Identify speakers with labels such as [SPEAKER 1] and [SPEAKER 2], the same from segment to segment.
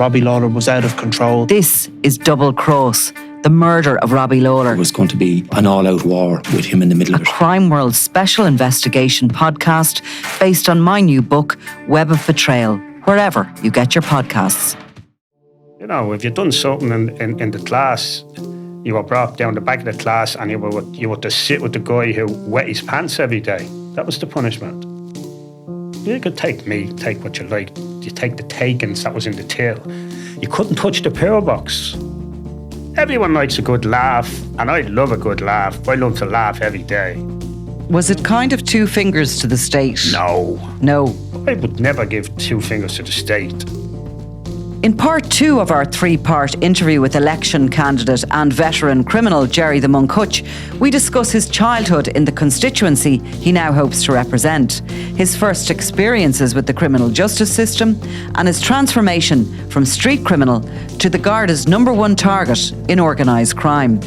[SPEAKER 1] Robbie Lawler was out of control.
[SPEAKER 2] This is Double Cross, the murder of Robbie Lawler.
[SPEAKER 3] It was going to be an all-out war with him in the middle of it.
[SPEAKER 2] A Crime World special investigation podcast based on my new book, Web of Betrayal, wherever you get your podcasts.
[SPEAKER 4] You know, if you'd done something in the class, you were brought down the back of the class and you were to sit with the guy who wet his pants every day. That was the punishment. You could take what you liked. You take the takings that was in the till. You couldn't touch the power box. Everyone likes a good laugh, and I love a good laugh. I love to laugh every day.
[SPEAKER 2] Was it kind of two fingers to the state?
[SPEAKER 4] No. I would never give two fingers to the state.
[SPEAKER 2] In part 2 of our 3-part interview with election candidate and veteran criminal Gerry The Monk Hutch, we discuss his childhood in the constituency he now hopes to represent, his first experiences with the criminal justice system, and his transformation from street criminal to the Garda's #1 target in organised crime.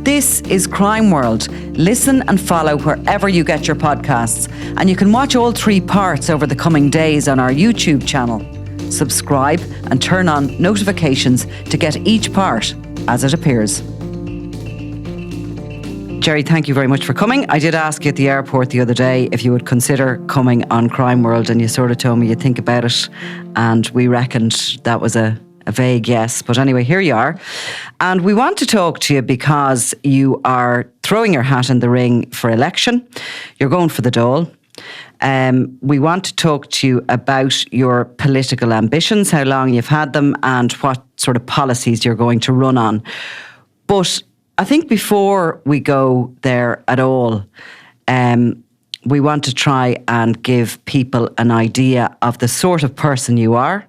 [SPEAKER 2] This is Crime World. Listen and follow wherever you get your podcasts, and you can watch all 3 parts over the coming days on our YouTube channel. Subscribe and turn on notifications to get each part as it appears. Gerry, thank you very much for coming. I did ask you at the airport the other day if you would consider coming on Crime World, and you sort of told me you'd think about it, and we reckoned that was a vague yes. But anyway, here you are. And we want to talk to you because you are throwing your hat in the ring for election. You're going for the Dáil. We want to talk to you about your political ambitions, how long you've had them, and what sort of policies you're going to run on. But I think before we go there at all, we want to try and give people an idea of the sort of person you are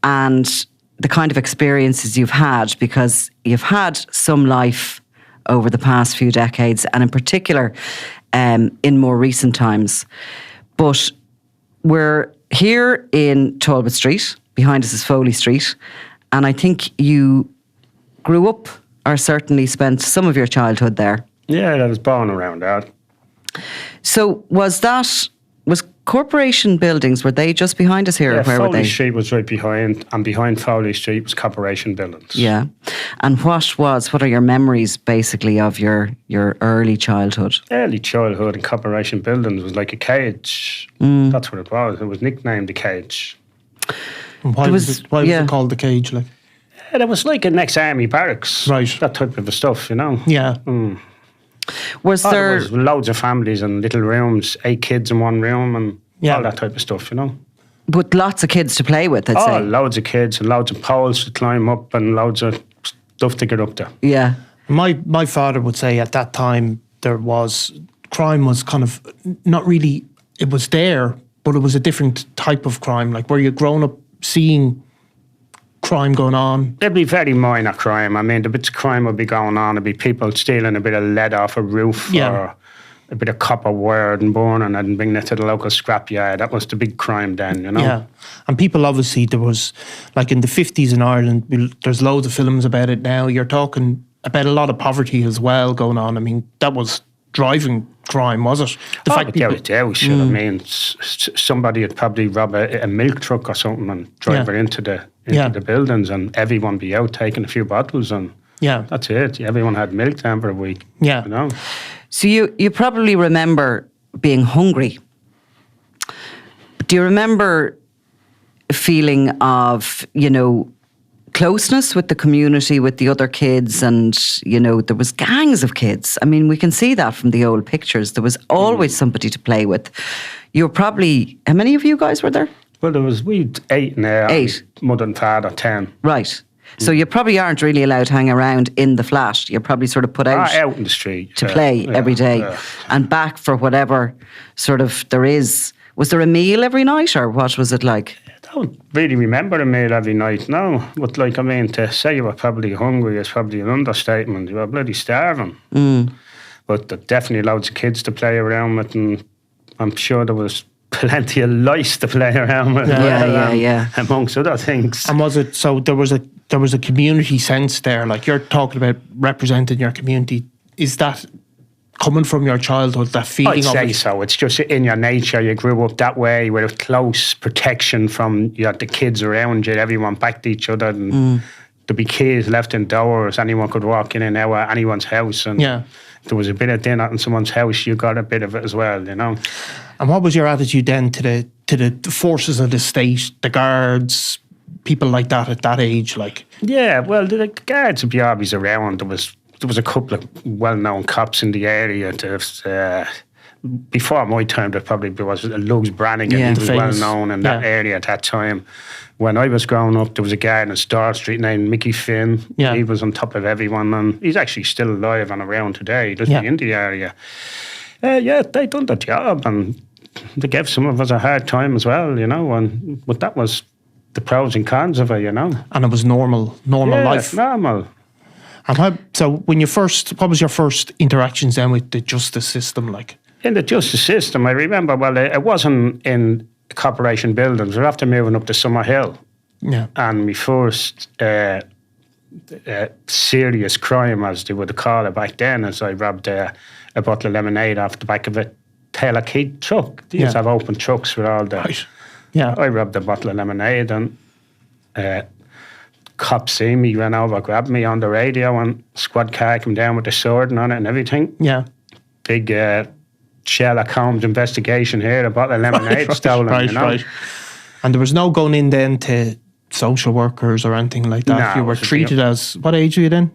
[SPEAKER 2] and the kind of experiences you've had, because you've had some life over the past few decades, and in particular in more recent times. But we're here in Talbot Street. Behind us is Foley Street. And I think you grew up, or certainly spent some of your childhood there.
[SPEAKER 4] Yeah, I was born around that.
[SPEAKER 2] So was Corporation Buildings, were they just behind us here?
[SPEAKER 4] Yeah,
[SPEAKER 2] or where
[SPEAKER 4] Foley
[SPEAKER 2] were they?
[SPEAKER 4] Street was right behind, and behind Foley Street was Corporation Buildings.
[SPEAKER 2] Yeah. And what are your memories basically of your early childhood?
[SPEAKER 4] Early childhood in Corporation Buildings was like a cage. That's what it was. It was nicknamed the cage.
[SPEAKER 1] And why was it called the cage? Like,
[SPEAKER 4] And it was like an ex-army barracks.
[SPEAKER 1] Right.
[SPEAKER 4] That type of stuff, you know.
[SPEAKER 1] yeah.
[SPEAKER 2] Was
[SPEAKER 4] There
[SPEAKER 2] there...
[SPEAKER 4] was loads of families and little rooms, 8 kids in one room and all that type of stuff, you know.
[SPEAKER 2] With lots of kids to play with, I'd
[SPEAKER 4] Oh,
[SPEAKER 2] say.
[SPEAKER 4] loads of kids and loads of poles to climb up and loads of stuff to get up there.
[SPEAKER 2] Yeah.
[SPEAKER 1] My father would say at that time crime was kind of not really, it was there, but it was a different type of crime. Like, were you grown up seeing crime going on?
[SPEAKER 4] It'd be very minor crime. I mean, the bits of crime would be going on. It'd be people stealing a bit of lead off a roof or a bit of copper wire and burning and bringing it to the local scrapyard. That was the big crime then, you know.
[SPEAKER 1] Yeah. And people, obviously, there was, like in the 50s in Ireland, there's loads of films about it now. You're talking about a lot of poverty as well going on. I mean, that was driving crime, was it? I mean, somebody would probably rob a milk truck or something and drive it into the buildings, and everyone be out taking a few bottles, and that's it. Everyone had milk down for a week. Yeah.
[SPEAKER 4] You know?
[SPEAKER 2] So you probably remember being hungry. Do you remember a feeling of, closeness with the community, with the other kids, and, there was gangs of kids? I mean, we can see that from the old pictures. There was always somebody to play with. You were probably, how many of you guys were there?
[SPEAKER 4] Well, we'd 8 in there.
[SPEAKER 2] 8.
[SPEAKER 4] Mother and father, 10.
[SPEAKER 2] Right. So you probably aren't really allowed to hang around in the flat. You're probably sort of put out
[SPEAKER 4] in the street
[SPEAKER 2] to play every day and back for whatever sort of there is. Was there a meal every night, or what was it like?
[SPEAKER 4] I don't really remember a meal every night, no. But to say you were probably hungry is probably an understatement. You were bloody starving. But there definitely loads of kids to play around with, and I'm sure there was plenty of lice to play around with.
[SPEAKER 2] Yeah.
[SPEAKER 4] Amongst other things.
[SPEAKER 1] And was it, so there was a community sense there, like you're talking about representing your community. Is that coming from your childhood, that
[SPEAKER 4] I'd
[SPEAKER 1] feeling of
[SPEAKER 4] say
[SPEAKER 1] it?
[SPEAKER 4] so. It's just in your nature. You grew up that way with close protection from the kids around you. Everyone backed each other, and there'd be keys left indoors. Anyone could walk in and out of anyone's house. And
[SPEAKER 1] Yeah.
[SPEAKER 4] if there was a bit of dinner in someone's house, you got a bit of it as well,
[SPEAKER 1] And what was your attitude then to the forces of the state, the guards, people like that at that age? Like,
[SPEAKER 4] Yeah, well, the guards would be always around. There was a couple of well-known cops in the area. Before my time, there probably was Lugs Brannigan.
[SPEAKER 2] Yeah.
[SPEAKER 4] He was
[SPEAKER 1] Famous.
[SPEAKER 4] well-known in that
[SPEAKER 1] Yeah.
[SPEAKER 4] area at that time. When I was growing up, there was a guard in Star Street named Mickey Finn.
[SPEAKER 1] Yeah.
[SPEAKER 4] He was on top of everyone, and he's actually still alive and around today. He doesn't
[SPEAKER 1] Yeah.
[SPEAKER 4] be in the area. Yeah, they done the job, and they gave some of us a hard time as well, but that was the pros and cons of it,
[SPEAKER 1] and it was normal
[SPEAKER 4] Yeah,
[SPEAKER 1] life.
[SPEAKER 4] normal.
[SPEAKER 1] And what was your first interactions then with the justice system like?
[SPEAKER 4] In the justice system, I remember, it wasn't in corporation buildings. We were after moving up to Summer Hill.
[SPEAKER 1] Yeah.
[SPEAKER 4] And my first serious crime, as they would call it back then, is I robbed a bottle of lemonade off the back of a Taylor Keith truck. They used to
[SPEAKER 1] Yeah.
[SPEAKER 4] have open trucks with all the...
[SPEAKER 1] Right. Yeah.
[SPEAKER 4] I robbed a bottle of lemonade, and cops see me, ran over, grabbed me on the radio, and squad car came down with the sword and on it and everything.
[SPEAKER 1] Yeah.
[SPEAKER 4] Big Sherlock Holmes investigation here, a bottle of lemonade stolen,
[SPEAKER 1] Right. And there was no going in then to social workers or anything like that.
[SPEAKER 4] No,
[SPEAKER 1] You were
[SPEAKER 4] it was
[SPEAKER 1] treated as, what age were you then?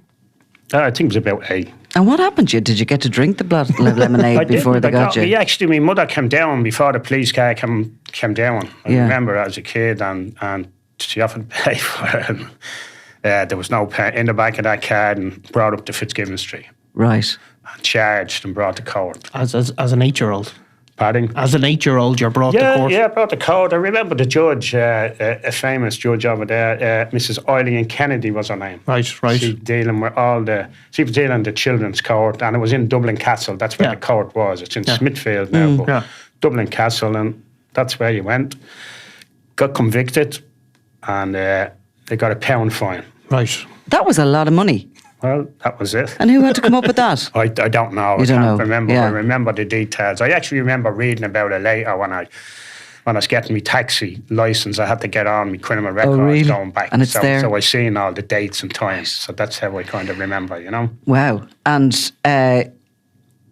[SPEAKER 4] I think it was about 8.
[SPEAKER 2] And what happened to you? Did you get to drink the bottle of lemonade before they got you?
[SPEAKER 4] Actually, my mother came down before the police car came down. I
[SPEAKER 2] Yeah.
[SPEAKER 4] remember as a kid, and she offered to pay for it. And, there was no pay in the back of that car, and brought up to Fitzgibbon Street,
[SPEAKER 2] Right.
[SPEAKER 4] and charged and brought to court.
[SPEAKER 1] As an 8-year-old.
[SPEAKER 4] Pardon?
[SPEAKER 1] As an 8-year-old, you're brought to court.
[SPEAKER 4] Yeah, brought to court. I remember the judge, a famous judge over there, Mrs. Eileen Kennedy was her name.
[SPEAKER 1] Right.
[SPEAKER 4] She was dealing with she was dealing the children's court, and it was in Dublin Castle. That's where
[SPEAKER 1] Yeah.
[SPEAKER 4] the court was. It's in
[SPEAKER 1] Yeah.
[SPEAKER 4] Smithfield now, but
[SPEAKER 1] Yeah.
[SPEAKER 4] Dublin Castle, and that's where you went. Got convicted, and they got a £1 fine.
[SPEAKER 1] Right.
[SPEAKER 2] That was a lot of money.
[SPEAKER 4] Well, that was it.
[SPEAKER 2] And who had to come up with that?
[SPEAKER 4] I don't know.
[SPEAKER 2] You
[SPEAKER 4] I
[SPEAKER 2] don't
[SPEAKER 4] can't
[SPEAKER 2] know.
[SPEAKER 4] remember.
[SPEAKER 2] Yeah.
[SPEAKER 4] I remember the details. I actually remember reading about it later when I was getting my taxi license. I had to get on my criminal records
[SPEAKER 2] really?
[SPEAKER 4] going back.
[SPEAKER 2] And it's
[SPEAKER 4] so,
[SPEAKER 2] there?
[SPEAKER 4] So I seen all the dates and times. So that's how I kind of remember,
[SPEAKER 2] Wow. And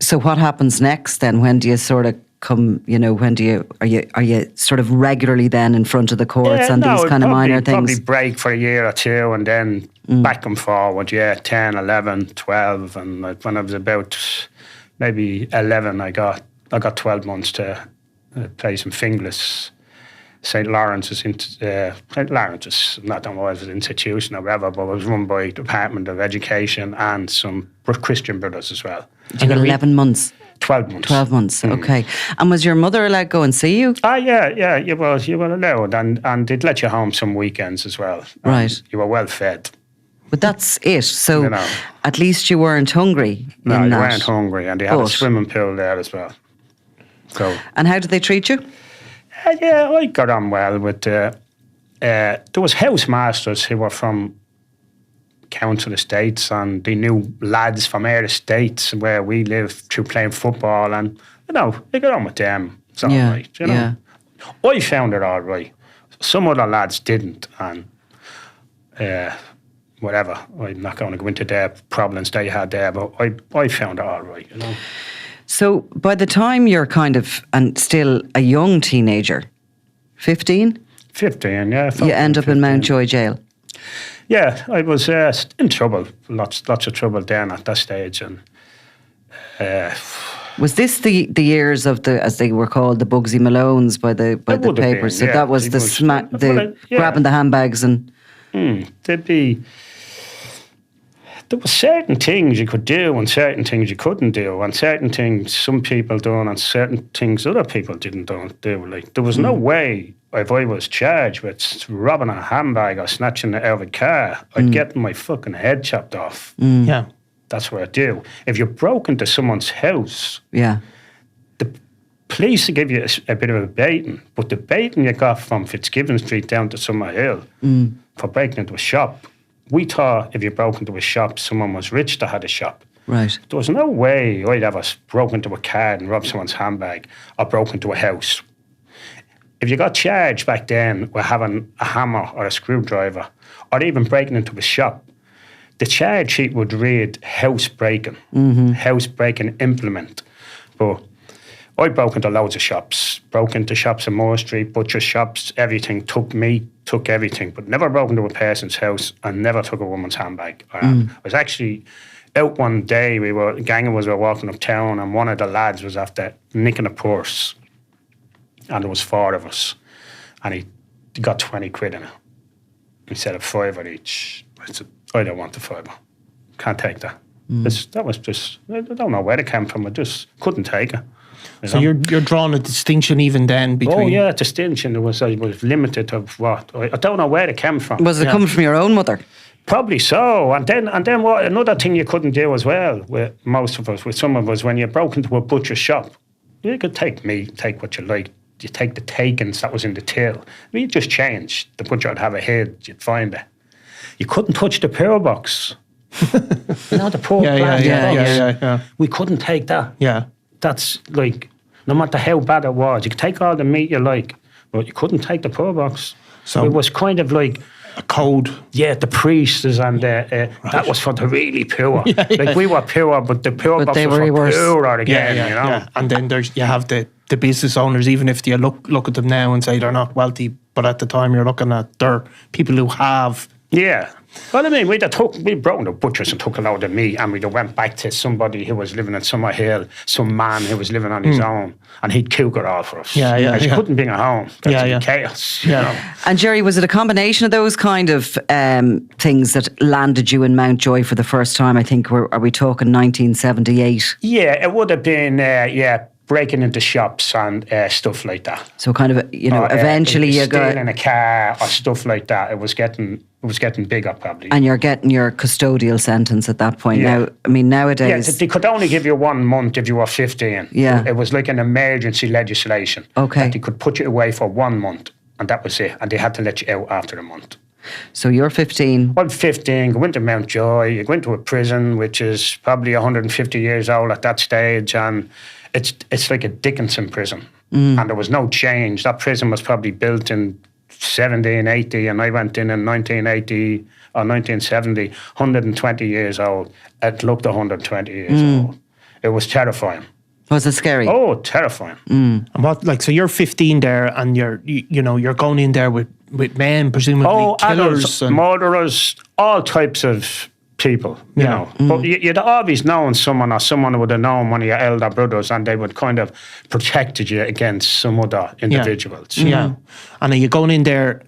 [SPEAKER 2] so what happens next then? When do you sort of come, are you sort of regularly then in front of the courts and these kind of minor things?
[SPEAKER 4] Probably break for a year or two, and then back and forward, 10, 11, 12. And when I was about maybe 11, I got 12 months to play some Finglas. St. Lawrence's, St. Lawrence's, not that was an institution or whatever, but it was run by Department of Education and some Christian brothers as well.
[SPEAKER 2] You got 11 months.
[SPEAKER 4] 12 months.
[SPEAKER 2] 12 months, okay. And was your mother allowed to go and see you?
[SPEAKER 4] Yeah, you were allowed, and they'd let you home some weekends as well.
[SPEAKER 2] Right.
[SPEAKER 4] You were well fed.
[SPEAKER 2] But that's it. So
[SPEAKER 4] You know.
[SPEAKER 2] at least you weren't hungry.
[SPEAKER 4] No,
[SPEAKER 2] in
[SPEAKER 4] you
[SPEAKER 2] that.
[SPEAKER 4] weren't hungry, and they had a
[SPEAKER 2] But-
[SPEAKER 4] swimming pool there as well. So,
[SPEAKER 2] And how did they treat you?
[SPEAKER 4] yeah, I got on well with. There was housemasters who were from council estates, and they knew lads from our estates where we lived through playing football, and they got on with them. It's all
[SPEAKER 2] Yeah,
[SPEAKER 4] right,
[SPEAKER 2] yeah.
[SPEAKER 4] I found it all right. Some other lads didn't, and whatever. I'm not going to go into their problems they had there, but I found it all right,
[SPEAKER 2] So by the time you're kind of, and still a young teenager, 15,
[SPEAKER 4] 15, yeah.
[SPEAKER 2] you end up in
[SPEAKER 4] 15.
[SPEAKER 2] Mountjoy Jail.
[SPEAKER 4] Yeah, I was in trouble, lots of trouble then at that stage, and
[SPEAKER 2] Was this the years of the, as they were called, the Bugsy Malones by the
[SPEAKER 4] would have
[SPEAKER 2] papers?
[SPEAKER 4] been,
[SPEAKER 2] So that was
[SPEAKER 4] it
[SPEAKER 2] the
[SPEAKER 4] was- yeah.
[SPEAKER 2] grabbing the handbags and
[SPEAKER 4] there were certain things you could do and certain things you couldn't do, and certain things some people done and certain things other people didn't do. Like, there was no way if I was charged with robbing a handbag or snatching it out of a car, I'd get my fucking head chopped off.
[SPEAKER 1] Yeah.
[SPEAKER 4] That's what I do. If you broke into someone's house,
[SPEAKER 2] yeah.
[SPEAKER 4] the police will give you a bit of a baiting, but the baiting you got from Fitzgibbon Street down to Summer Hill for breaking into a shop, we thought if you broke into a shop, someone was rich that had a shop.
[SPEAKER 2] Right.
[SPEAKER 4] There was no way I'd ever broke into a car and robbed someone's handbag or broke into a house. If you got charged back then with having a hammer or a screwdriver or even breaking into a shop, the charge sheet would read house breaking implement. But I broke into loads of shops, broke into shops in Moore Street, butcher shops, everything, took everything, but never broke into a person's house and never took a woman's handbag. I was actually out one day, a gang of us were walking uptown and one of the lads was after nicking a purse. And there was 4 of us. And he got 20 quid in it. He said a £5 each. I said, I don't want the £5. Can't take that. That was just, I don't know where it came from. I just couldn't take it.
[SPEAKER 1] So you're drawing a distinction even then between...
[SPEAKER 4] Oh, yeah, distinction. I was limited of what? I don't know where it came from.
[SPEAKER 2] Was it coming from your own mother?
[SPEAKER 4] Probably so. And then what? Another thing you couldn't do as well with most of us, with some of us, when you broke into a butcher shop, you could take what you like. You take the takings that was in the till. You just change. The butcher would have a head, you'd find it. You couldn't touch the power box. The poor plastic box.
[SPEAKER 1] Yeah.
[SPEAKER 4] We couldn't take that.
[SPEAKER 1] Yeah.
[SPEAKER 4] That's like, no matter how bad it was, you could take all the meat you like, but you couldn't take the power box. So it was kind of like
[SPEAKER 1] a code.
[SPEAKER 4] Yeah, the priests and that was for the really poor. Like we were poor, but the poor box was for poorer again. You know.
[SPEAKER 1] Yeah. And then you have the business owners. Even if you look at them now and say they're not wealthy, but at the time you're looking at they're people who have.
[SPEAKER 4] Yeah. Well, I mean, we broke into butchers and took a load of meat, and we went back to somebody who was living in Summer Hill, some man who was living on his own, and he'd cook it all for us.
[SPEAKER 1] Yeah.
[SPEAKER 4] He couldn't bring it home. That's chaos. You know?
[SPEAKER 2] And Gerry, was it a combination of those kind of things that landed you in Mountjoy for the first time? I think, are we talking 1978?
[SPEAKER 4] Yeah, it would have been, breaking into shops and stuff like that.
[SPEAKER 2] So kind of, eventually you got...
[SPEAKER 4] stealing a car or stuff like that. It was getting bigger probably.
[SPEAKER 2] And you're getting your custodial sentence at that point. Now, I mean, nowadays...
[SPEAKER 4] Yeah, they could only give you 1 month if you were 15.
[SPEAKER 2] Yeah.
[SPEAKER 4] It was like an emergency legislation.
[SPEAKER 2] Okay.
[SPEAKER 4] That they could put you away for 1 month and that was it. And they had to let you out after a month.
[SPEAKER 2] So you're 15.
[SPEAKER 4] I'm 15, go into Mountjoy, you go into a prison which is probably 150 years old at that stage, and it's like a Dickinson prison. And there was no change. That prison was probably built in 1780 and I went in 1980 or 1970, 120 years old. It looked 120 years old. It was terrifying.
[SPEAKER 2] Was it scary?
[SPEAKER 4] Oh, terrifying.
[SPEAKER 1] And so you're 15 there, and you're going in there with men, presumably killers,
[SPEAKER 4] adults,
[SPEAKER 1] and
[SPEAKER 4] murderers, all types of people, you know. But you'd always known someone, or someone would have known one of your elder brothers, and they would kind of protected you against some other individuals.
[SPEAKER 1] Yeah. And are you going in there,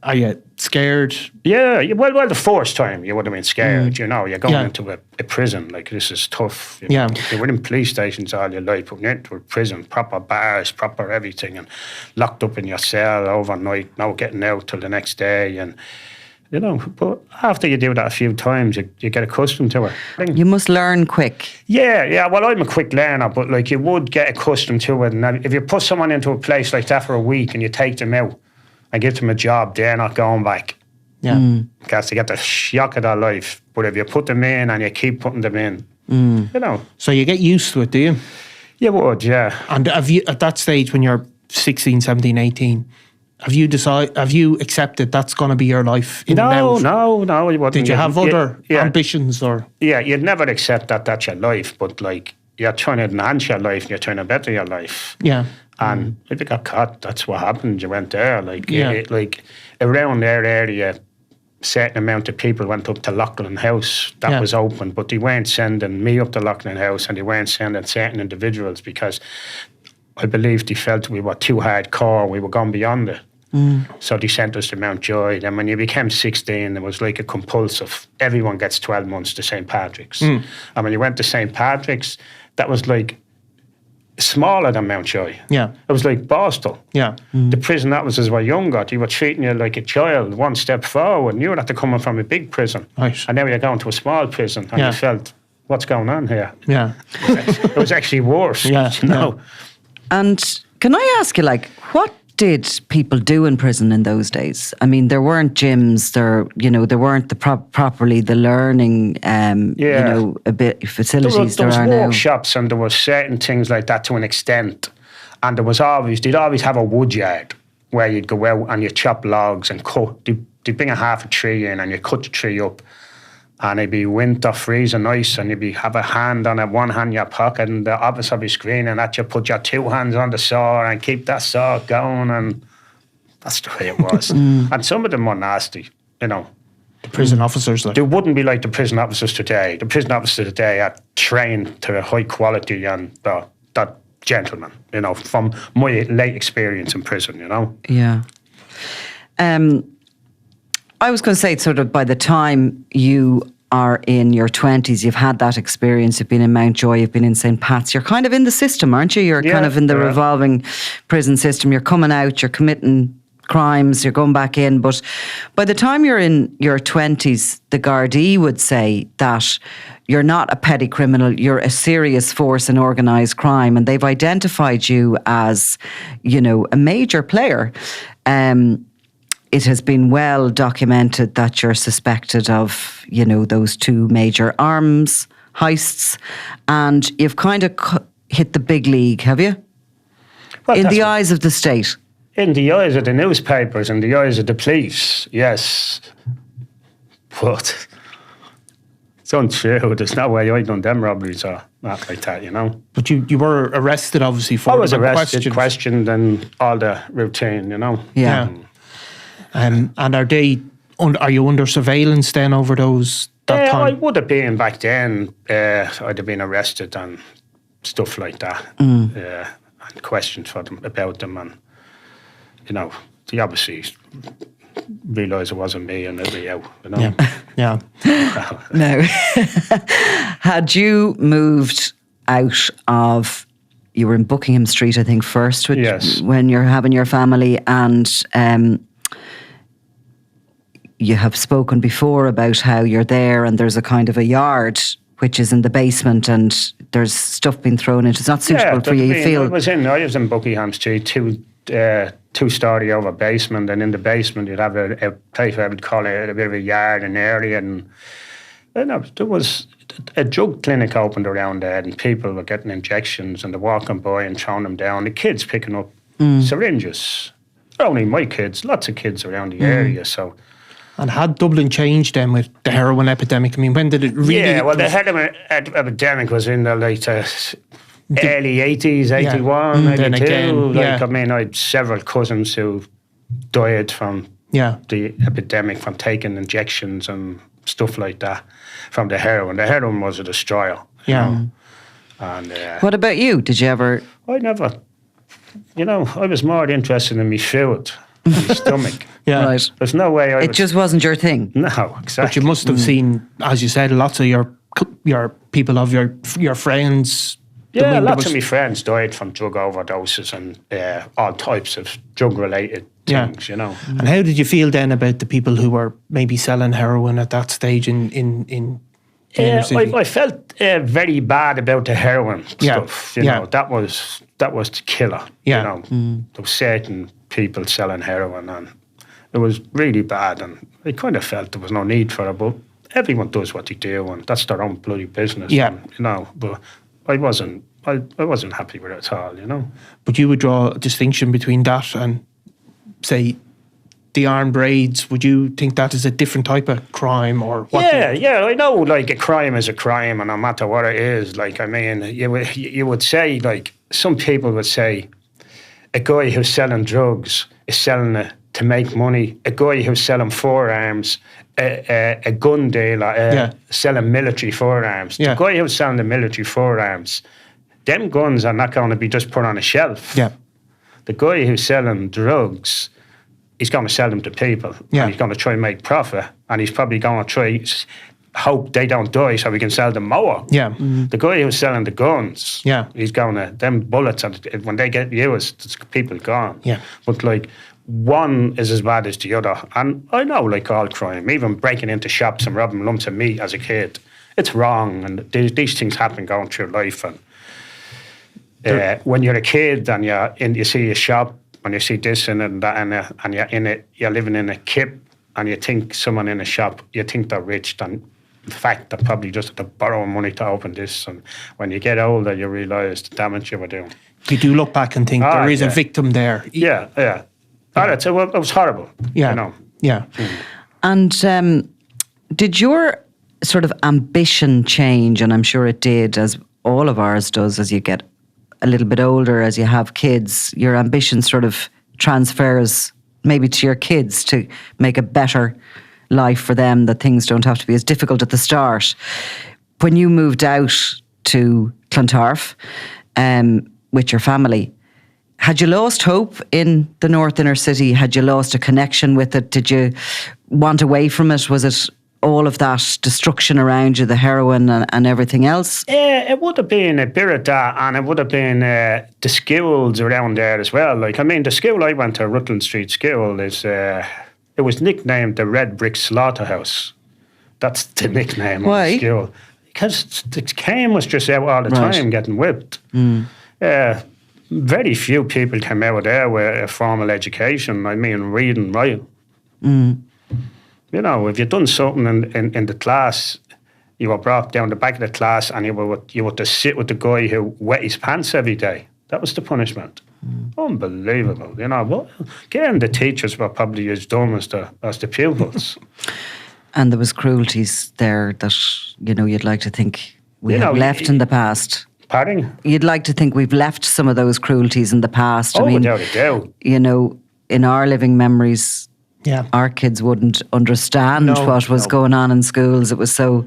[SPEAKER 1] are you scared?
[SPEAKER 4] Yeah, well, the first time you would have been scared, you're going into a prison, like this is tough. You were in police stations all your life, but you're into a prison, proper bars, proper everything, and locked up in your cell overnight, no getting out till the next day, and but after you do that a few times, you get accustomed to it.
[SPEAKER 2] You must learn quick.
[SPEAKER 4] Yeah, well, I'm a quick learner, but you would get accustomed to it, and if you put someone into a place like that for a week and you take them out, and give them a job, they're not going back.
[SPEAKER 1] Yeah.
[SPEAKER 4] Because they get the shock of their life. But if you put them in and you keep putting them in,
[SPEAKER 1] So you get used to it, do you?
[SPEAKER 4] You would, yeah.
[SPEAKER 1] And have you, at that stage when you're 16, 17, 18, have you accepted that's going to be your life?
[SPEAKER 4] No, you wouldn't.
[SPEAKER 1] Did you have other ambitions or?
[SPEAKER 4] Yeah, you'd never accept that that's your life, but you're trying to enhance your life, you're trying to better your life.
[SPEAKER 1] Yeah.
[SPEAKER 4] And if you got caught, that's what happened. You went there. Around their area, certain amount of people went up to Loughlin House. That was open, but they weren't sending me up to Loughlin House, and they weren't sending certain individuals because I believe they felt we were too hardcore. We were gone beyond it. So they sent us to Mountjoy. Then when you became 16, it was like a compulsive. Everyone gets 12 months to St. Patrick's. And when you went to St. Patrick's, that was like smaller than Mountjoy.
[SPEAKER 1] Yeah.
[SPEAKER 4] It was like Boston.
[SPEAKER 1] Yeah.
[SPEAKER 4] The prison officers were younger. They were treating you like a child, one step forward. And you were after coming from a big prison.
[SPEAKER 1] Right.
[SPEAKER 4] And now you're going to a small prison and you felt, what's going on here?
[SPEAKER 1] Yeah.
[SPEAKER 4] It was actually worse.
[SPEAKER 1] Yeah.
[SPEAKER 4] You know?
[SPEAKER 2] And can I ask you, what did people do in prison in those days? I mean, there weren't gyms. There weren't properly the learning, a bit facilities
[SPEAKER 4] There was
[SPEAKER 2] are now.
[SPEAKER 4] workshops and there was certain things like that to an extent. And they'd always have a wood yard where you'd go out and you'd chop logs and cut. They'd bring a half a tree in and you cut the tree up. And it'd be winter, freezing ice, and you'd have a hand on it, one hand in your pocket, and the opposite of your screen, and that you put your two hands on the saw and keep that saw going, and that's the way it was. And some of them were nasty, The
[SPEAKER 1] prison officers,
[SPEAKER 4] They wouldn't be like the prison officers today. The prison officers today are trained to a high quality and that gentleman, from my late experience in prison,
[SPEAKER 2] Yeah. I was going to say, sort of by the time you are in your 20s, you've had that experience, you've been in Mountjoy, you've been in St. Pat's, you're kind of in the system, aren't you? You're kind of in the revolving prison system. You're coming out, you're committing crimes, you're going back in. But by the time you're in your 20s, the Gardaí would say that you're not a petty criminal, you're a serious force in organised crime. And they've identified you as, a major player. It has been well documented that you're suspected of, those two major arms heists, and you've kind of hit the big league, have you?
[SPEAKER 4] Well,
[SPEAKER 2] in the eyes of the state.
[SPEAKER 4] In the eyes of the newspapers, in the eyes of the police, yes. But it's untrue. There's no way I done them robberies or not like that,
[SPEAKER 1] But you were arrested, obviously, for
[SPEAKER 4] I was
[SPEAKER 1] them,
[SPEAKER 4] arrested, questioned, and all the routine,
[SPEAKER 2] Yeah.
[SPEAKER 1] And are you under surveillance then over that time?
[SPEAKER 4] I would have been back then. I'd have been arrested and stuff like that, and questioned about them, and they obviously realised it wasn't me, and they'd be out.
[SPEAKER 1] Yeah.
[SPEAKER 2] No. Had you moved out of? You were in Buckingham Street, I think, first,
[SPEAKER 4] yes,
[SPEAKER 2] when you're having your family, and you have spoken before about how you're there and there's a kind of a yard which is in the basement and there's stuff being thrown into. It's not suitable for you.
[SPEAKER 4] I was in Buckingham Street, two-story over basement, and in the basement you'd have a place I would call it a bit of a yard, an area, and there was a drug clinic opened around there, and people were getting injections, and they're walking by and throwing them down. The kids picking up syringes. Not only my kids, lots of kids around the area. So.
[SPEAKER 1] And had Dublin changed then with the heroin epidemic? I mean, when did it really...
[SPEAKER 4] Yeah, well, the heroin epidemic was in the early 80s, 81, 82.
[SPEAKER 1] Then again,
[SPEAKER 4] I had several cousins who died from the epidemic, from taking injections and stuff like that, from the heroin. The heroin was a destroyer.
[SPEAKER 1] Yeah.
[SPEAKER 4] And
[SPEAKER 2] what about you? Did you ever...
[SPEAKER 4] I never... I was more interested in my food, my stomach.
[SPEAKER 1] Yeah.
[SPEAKER 2] Right.
[SPEAKER 4] There's no way
[SPEAKER 2] It just wasn't your thing.
[SPEAKER 4] No, exactly.
[SPEAKER 1] But you must have seen, as you said, lots of your people of your friends.
[SPEAKER 4] Yeah, lots of my friends died from drug overdoses and all types of drug-related things,
[SPEAKER 1] And how did you feel then about the people who were maybe selling heroin at that stage in the inner city?
[SPEAKER 4] I felt very bad about the heroin stuff. That was the killer.
[SPEAKER 1] Yeah.
[SPEAKER 4] There were certain people selling heroin, and it was really bad, and I kind of felt there was no need for it, but everyone does what they do, and that's their own bloody business.
[SPEAKER 1] Yeah.
[SPEAKER 4] And, but I wasn't happy with it at all,
[SPEAKER 1] But you would draw a distinction between that and, say, the armed raids. Would you think that is a different type of crime, or what?
[SPEAKER 4] Yeah, I know, a crime is a crime, and no matter what it is, you would say, some people would say, a guy who's selling drugs is selling it to make money. A guy who's selling forearms, a gun dealer, selling military forearms.
[SPEAKER 1] Yeah.
[SPEAKER 4] The guy who's selling the military forearms, them guns are not going to be just put on a shelf.
[SPEAKER 1] Yeah.
[SPEAKER 4] The guy who's selling drugs, he's going to sell them to people.
[SPEAKER 1] Yeah.
[SPEAKER 4] And he's going to try and make profit, and he's probably going to try hope they don't die so we can sell them more.
[SPEAKER 1] Yeah.
[SPEAKER 4] The guy who's selling the guns,
[SPEAKER 1] Yeah.
[SPEAKER 4] he's going to, them bullets, and when they get used, it's people gone.
[SPEAKER 1] Yeah.
[SPEAKER 4] But one is as bad as the other. And I know, all crime, even breaking into shops and robbing lumps of meat as a kid, it's wrong, and these things happen going through life. And when you're a kid and you see a shop when you see this and that, and you're living in a kip, and you think someone in a shop, you think they're rich, and in fact they're probably just had to borrow money to open this. And when you get older, you realise the damage you were doing.
[SPEAKER 1] You do look back and think there is a victim there.
[SPEAKER 4] Yeah. It was horrible.
[SPEAKER 1] Yeah,
[SPEAKER 4] you know.
[SPEAKER 1] Yeah.
[SPEAKER 2] And did your sort of ambition change? And I'm sure it did, as all of ours does, as you get a little bit older, as you have kids, your ambition sort of transfers maybe to your kids to make a better life for them, that things don't have to be as difficult at the start. When you moved out to Clontarf with your family, had you lost hope in the North Inner City? Had you lost a connection with it? Did you want away from it? Was it all of that destruction around you, the heroin and everything else?
[SPEAKER 4] Yeah, it would have been a bit of that, and it would have been the schools around there as well. Like, I mean, the school I went to, Rutland Street School, it was nicknamed the Red Brick Slaughterhouse. That's the nickname of the school. Because the cane was just out all the time getting whipped. Very few people came out of there with a formal education. I mean, reading, writing. You know, if you'd done something in the class, you were brought down the back of the class, and you were to sit with the guy who wet his pants every day. That was the punishment. Unbelievable. You know, well, again, the teachers were probably as dumb as the pupils.
[SPEAKER 2] And there was cruelties there that, you know, you'd like to think we have left in the past.
[SPEAKER 4] Pardon?
[SPEAKER 2] You'd like to think we've left some of those cruelties in the past.
[SPEAKER 4] Oh,
[SPEAKER 2] I mean,
[SPEAKER 4] without a doubt.
[SPEAKER 2] You know, in our living memories, our kids wouldn't understand what was going on in schools. It was so...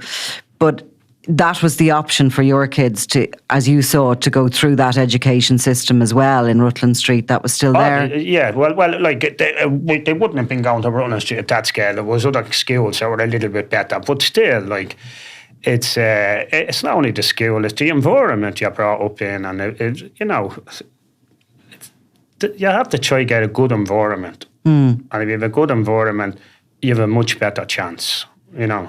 [SPEAKER 2] But that was the option for your kids to, as you saw, to go through that education system as well in Rutland Street. That was still there.
[SPEAKER 4] Yeah, well, like they wouldn't have been going to Rutland Street at that scale. There was other schools that were a little bit better, but still, like, it's not only the school; it's the environment you're brought up in, and you know, you have to try to get a good environment. And if you have a good environment, you have a much better chance. You know.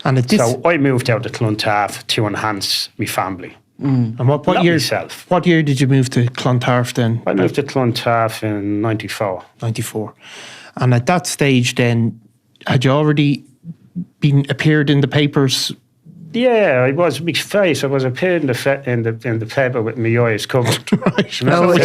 [SPEAKER 1] And
[SPEAKER 4] so I moved out to Clontarf to enhance my family.
[SPEAKER 1] And what year?
[SPEAKER 4] Myself.
[SPEAKER 1] What year did you move to Clontarf then?
[SPEAKER 4] I moved to Clontarf in 94.
[SPEAKER 1] 94. And at that stage then, had you already appeared in the papers?
[SPEAKER 4] Yeah, I was mixed face. I was appearing in the paper with my eyes covered.
[SPEAKER 1] Right.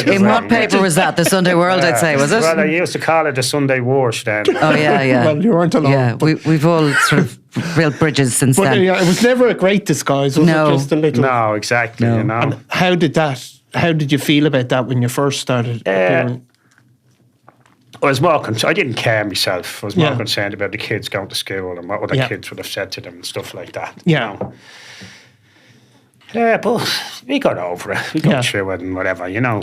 [SPEAKER 2] In what paper was that? The Sunday World, I'd say, was it?
[SPEAKER 4] Well, I used to call it the Sunday Wash then.
[SPEAKER 2] Oh, yeah.
[SPEAKER 1] Well, you weren't alone.
[SPEAKER 2] Yeah, we've all sort of built bridges since then.
[SPEAKER 1] It was never a great disguise, was it? Just a little.
[SPEAKER 4] No, exactly. No. You know.
[SPEAKER 1] And how did you feel about that when you first started appearing?
[SPEAKER 4] I was more I didn't care myself. I was more concerned about the kids going to school and what other kids would have said to them and stuff like that.
[SPEAKER 1] Yeah.
[SPEAKER 4] You know? Yeah, but we got over it. We got through it and whatever, you know.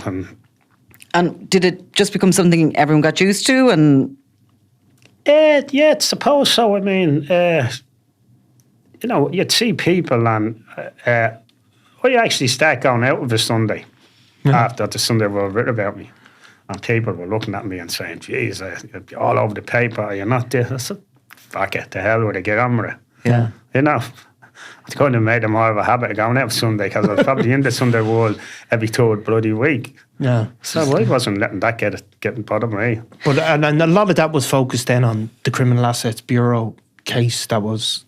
[SPEAKER 2] And did it just become something everyone got used to? And
[SPEAKER 4] yeah, I suppose so. I mean, you know, you'd see people, and I actually started going out of a Sunday after the Sunday World wrote about me. And people were looking at me and saying, geez, you're all over the paper, you're not there. I said, fuck it, the hell with it, get on with it.
[SPEAKER 2] Yeah.
[SPEAKER 4] You know, it's kind of made it more of a habit of going out Sunday, because I was probably in the Sunday World every third bloody week.
[SPEAKER 1] Yeah.
[SPEAKER 4] So I wasn't letting that get bother me.
[SPEAKER 1] But and a lot of that was focused then on the Criminal Assets Bureau case that was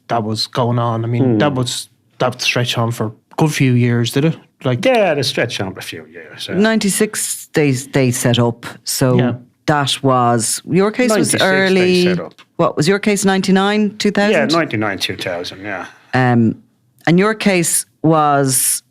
[SPEAKER 1] going on. I mean, that stretched on for a good few years, did it?
[SPEAKER 4] It stretched on for a few years.
[SPEAKER 2] 96 they set up, so that was, your case was early.
[SPEAKER 4] They set up.
[SPEAKER 2] What was your case, 99, 2000?
[SPEAKER 4] Yeah, 99, 2000, yeah.
[SPEAKER 2] And your case was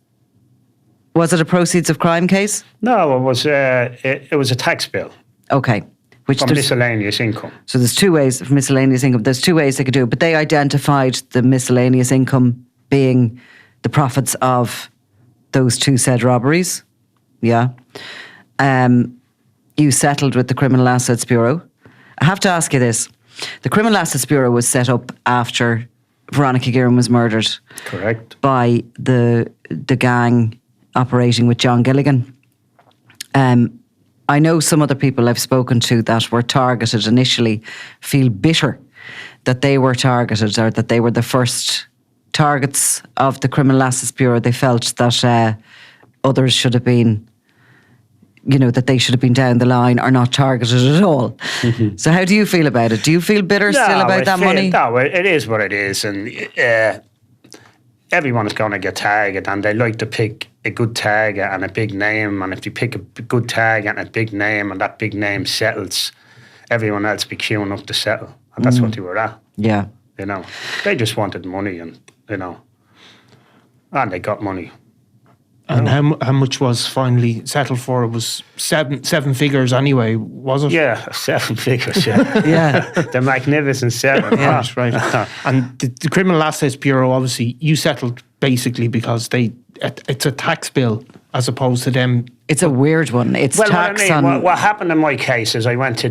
[SPEAKER 2] it a proceeds of crime case?
[SPEAKER 4] No, it was a tax bill.
[SPEAKER 2] Okay.
[SPEAKER 4] From miscellaneous income.
[SPEAKER 2] So there's two ways of miscellaneous income. There's two ways they could do it, but they identified the miscellaneous income being the profits of those two said robberies. Yeah. You settled with the Criminal Assets Bureau. I have to ask you this. The Criminal Assets Bureau was set up after Veronica Guerin was murdered.
[SPEAKER 4] Correct.
[SPEAKER 2] By the gang operating with John Gilligan. I know some other people I've spoken to that were targeted initially feel bitter that they were targeted, or that they were the first targets of the Criminal Assets Bureau. They felt that others should have been that they should have been down the line or not targeted at all. So how do you feel about it? Do you feel bitter still about that money?
[SPEAKER 4] No, it is what it is. And everyone's going to get targeted, and they like to pick a good target and a big name. And if you pick a good target and a big name, and that big name settles, everyone else be queuing up to settle. And that's what they were at.
[SPEAKER 2] Yeah.
[SPEAKER 4] They just wanted money, and and they got money.
[SPEAKER 1] And how much was finally settled for? It was seven figures anyway, was it?
[SPEAKER 4] Yeah, 7 figures, yeah.
[SPEAKER 2] Yeah.
[SPEAKER 4] The magnificent 7.
[SPEAKER 1] Yeah, that's right. And the Criminal Assets Bureau, obviously, you settled basically because it's a tax bill as opposed to them.
[SPEAKER 2] It's a weird one. It's tax on...
[SPEAKER 4] What happened in my case is I went to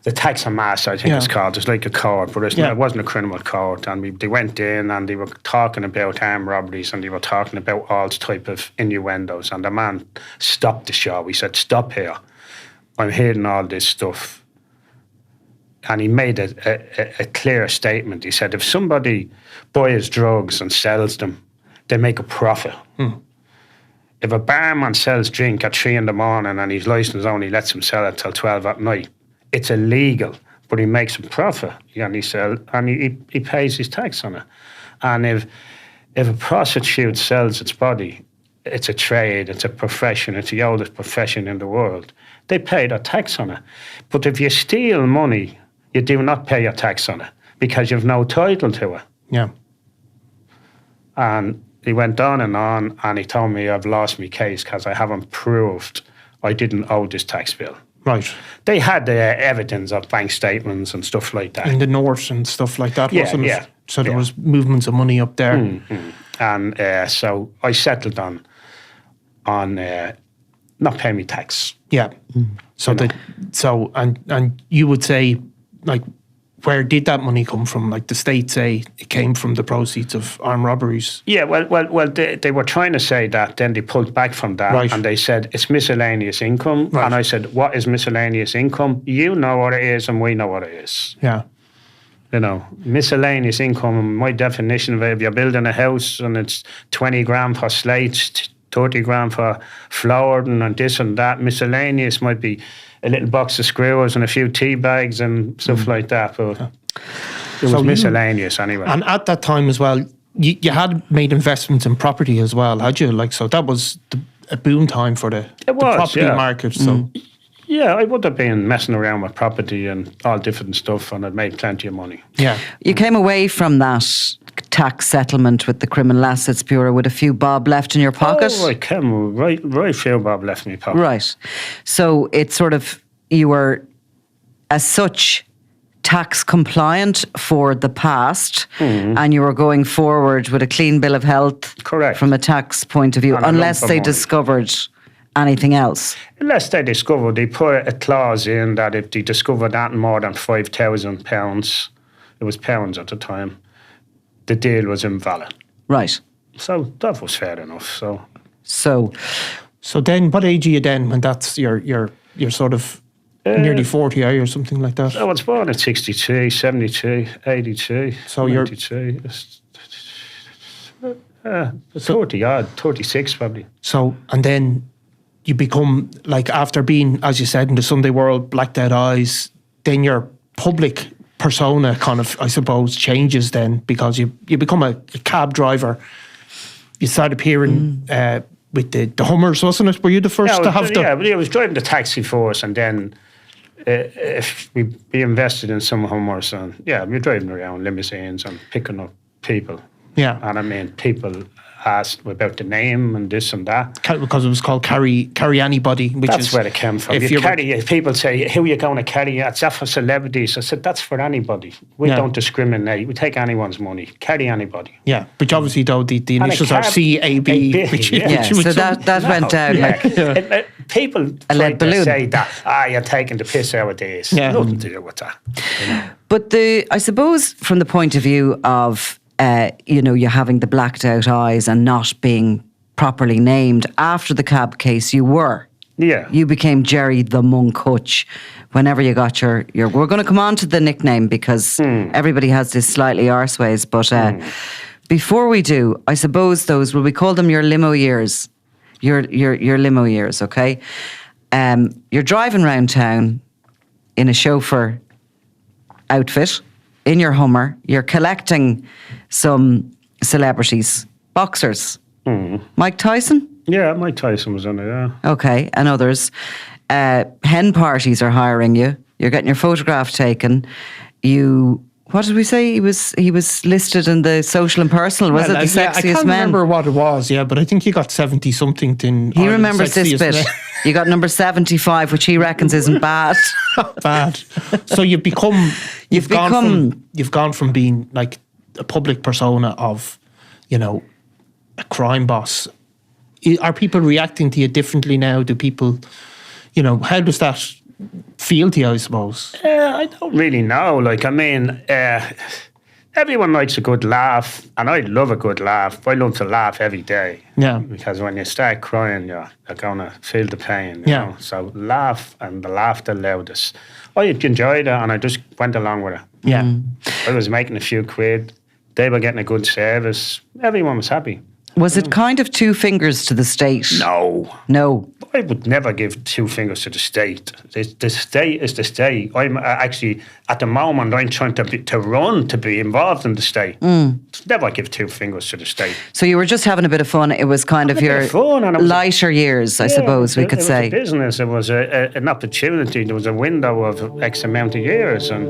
[SPEAKER 4] the tax and master, I think it's called. It's like a court, but it wasn't a criminal court. And they went in and they were talking about armed robberies, and they were talking about all type of innuendos. And the man stopped the show. He said, "Stop here. I'm hearing all this stuff." And he made a clear statement. He said, if somebody buys drugs and sells them, they make a profit. If a barman sells drink at 3 a.m. and his license only lets him sell it till 12 at night, it's illegal, but he makes a profit, and he pays his tax on it. And if a prostitute sells its body, it's a trade, it's a profession, it's the oldest profession in the world. They pay their tax on it. But if you steal money, you do not pay your tax on it because you've no title to it.
[SPEAKER 1] Yeah.
[SPEAKER 4] And he went on, and he told me I've lost my case because I haven't proved I didn't owe this tax bill.
[SPEAKER 1] Right.
[SPEAKER 4] They had evidence of bank statements and stuff like that.
[SPEAKER 1] In the north and stuff like that, wasn't it?
[SPEAKER 4] Yeah.
[SPEAKER 1] So there was movements of money up there.
[SPEAKER 4] And so I settled on not paying me tax.
[SPEAKER 1] Yeah. So and you would say, like, where did that money come from? Like the state say it came from the proceeds of armed robberies.
[SPEAKER 4] Yeah, well, they were trying to say that, then they pulled back from that,
[SPEAKER 1] Right.
[SPEAKER 4] and they said it's miscellaneous income.
[SPEAKER 1] Right.
[SPEAKER 4] And I said, what is miscellaneous income? You know what it is, and we know what it is.
[SPEAKER 1] Yeah.
[SPEAKER 4] Miscellaneous income, my definition of it, if you're building a house and it's 20 grand for slates, 30 grand for flooring and this and that, miscellaneous might be a little box of screws and a few tea bags and stuff like that. But it was miscellaneous anyway.
[SPEAKER 1] And at that time as well, you had made investments in property as well, had you? Like, so that was a boom time for the property market. So
[SPEAKER 4] yeah, I would have been messing around with property and all different stuff, and I'd made plenty of money.
[SPEAKER 1] yeah.
[SPEAKER 2] You came away from that tax settlement with the Criminal Assets Bureau with a few bob left in your pocket?
[SPEAKER 4] Oh, I came right few bob left in my pocket.
[SPEAKER 2] Right. So it's sort of, you were as such tax compliant for the past, and you were going forward with a clean bill of health.
[SPEAKER 4] Correct.
[SPEAKER 2] From a tax point of view,
[SPEAKER 4] And a
[SPEAKER 2] unless
[SPEAKER 4] lump of
[SPEAKER 2] they
[SPEAKER 4] money.
[SPEAKER 2] discovered anything else.
[SPEAKER 4] Unless they discovered, they put a clause in that if they discovered that more than £5,000, it was pounds at the time, the deal was invalid.
[SPEAKER 2] Right.
[SPEAKER 4] So that was fair enough.
[SPEAKER 2] So
[SPEAKER 1] then, what age are you then when that's you're sort of nearly 40, are you, or something like that?
[SPEAKER 4] I was born in 62, 72, 82,
[SPEAKER 1] So you're-
[SPEAKER 4] 92. 30 odd, 36 probably.
[SPEAKER 1] So, and then you become, like, after being, as you said, in the Sunday World, blacked out eyes, then your public persona kind of, I suppose, changes then, because you become a cab driver. You start appearing with the Hummers, wasn't it? Were you the first to have
[SPEAKER 4] Yeah, but I was driving the taxi force, and then if we invested in some Hummers, and we're driving around limousines and picking up people.
[SPEAKER 1] Yeah.
[SPEAKER 4] And I mean, people asked about the name and this and that.
[SPEAKER 1] Because it was called Carry Anybody, which
[SPEAKER 4] That's
[SPEAKER 1] is
[SPEAKER 4] where it came from. If people say, who are you going to carry? It's that for celebrities. I said, that's for anybody. We don't discriminate. We take anyone's money. Carry anybody.
[SPEAKER 1] Yeah, but obviously, though, the initials are
[SPEAKER 4] cab-
[SPEAKER 1] CAB. Which
[SPEAKER 2] so that went down like...
[SPEAKER 4] People
[SPEAKER 2] A
[SPEAKER 4] try
[SPEAKER 2] lead
[SPEAKER 4] to
[SPEAKER 2] balloon.
[SPEAKER 4] say that, you're taking the piss out of this.
[SPEAKER 1] Yeah.
[SPEAKER 4] Nothing to do with that.
[SPEAKER 2] But I suppose from the point of view of, you having the blacked out eyes and not being properly named, after the cab case, you were.
[SPEAKER 4] Yeah.
[SPEAKER 2] You became Gerry the Monk Hutch whenever you got your we're going to come on to the nickname because everybody has this slightly arseways, but before we do, I suppose will we call them your limo years? your limo years, okay? You're driving around town in a chauffeur outfit, in your Hummer. You're collecting some celebrities, boxers. Mike Tyson?
[SPEAKER 4] Yeah, Mike Tyson was on it, yeah.
[SPEAKER 2] Okay, and others. Hen parties are hiring you. You're getting your photograph taken. What did we say? He was listed in the Social and Personal. Was it the sexiest
[SPEAKER 1] I can't
[SPEAKER 2] man?
[SPEAKER 1] remember what it was, but I think he got 70 something.
[SPEAKER 2] He remembers this bit. You got number 75, which he reckons isn't bad.
[SPEAKER 1] Bad. So you've gone from being like a public persona of, a crime boss. Are people reacting to you differently now? Do people, how does that feel to you, I suppose?
[SPEAKER 4] I don't really know. Like, I mean, everyone likes a good laugh, and I love a good laugh. I love to laugh every day.
[SPEAKER 1] Yeah.
[SPEAKER 4] Because when you start crying, you're going to feel the pain.
[SPEAKER 1] Yeah.
[SPEAKER 4] You know? So laugh, and the laughter loudest. I enjoyed it, and I just went along with it.
[SPEAKER 1] Yeah.
[SPEAKER 4] I was making a few quid. They were getting a good service. Everyone was happy.
[SPEAKER 2] Was it kind of 2 fingers to the state? No.
[SPEAKER 4] I would never give 2 fingers to the state. The state is the state. I'm actually, at the moment, I'm trying to run to be involved in the state. Never give 2 fingers to the state.
[SPEAKER 2] So you were just having a bit of fun. It was kind of your lighter years, I suppose we could say.
[SPEAKER 4] It was a business. It was an opportunity. There was a window of X amount of years. And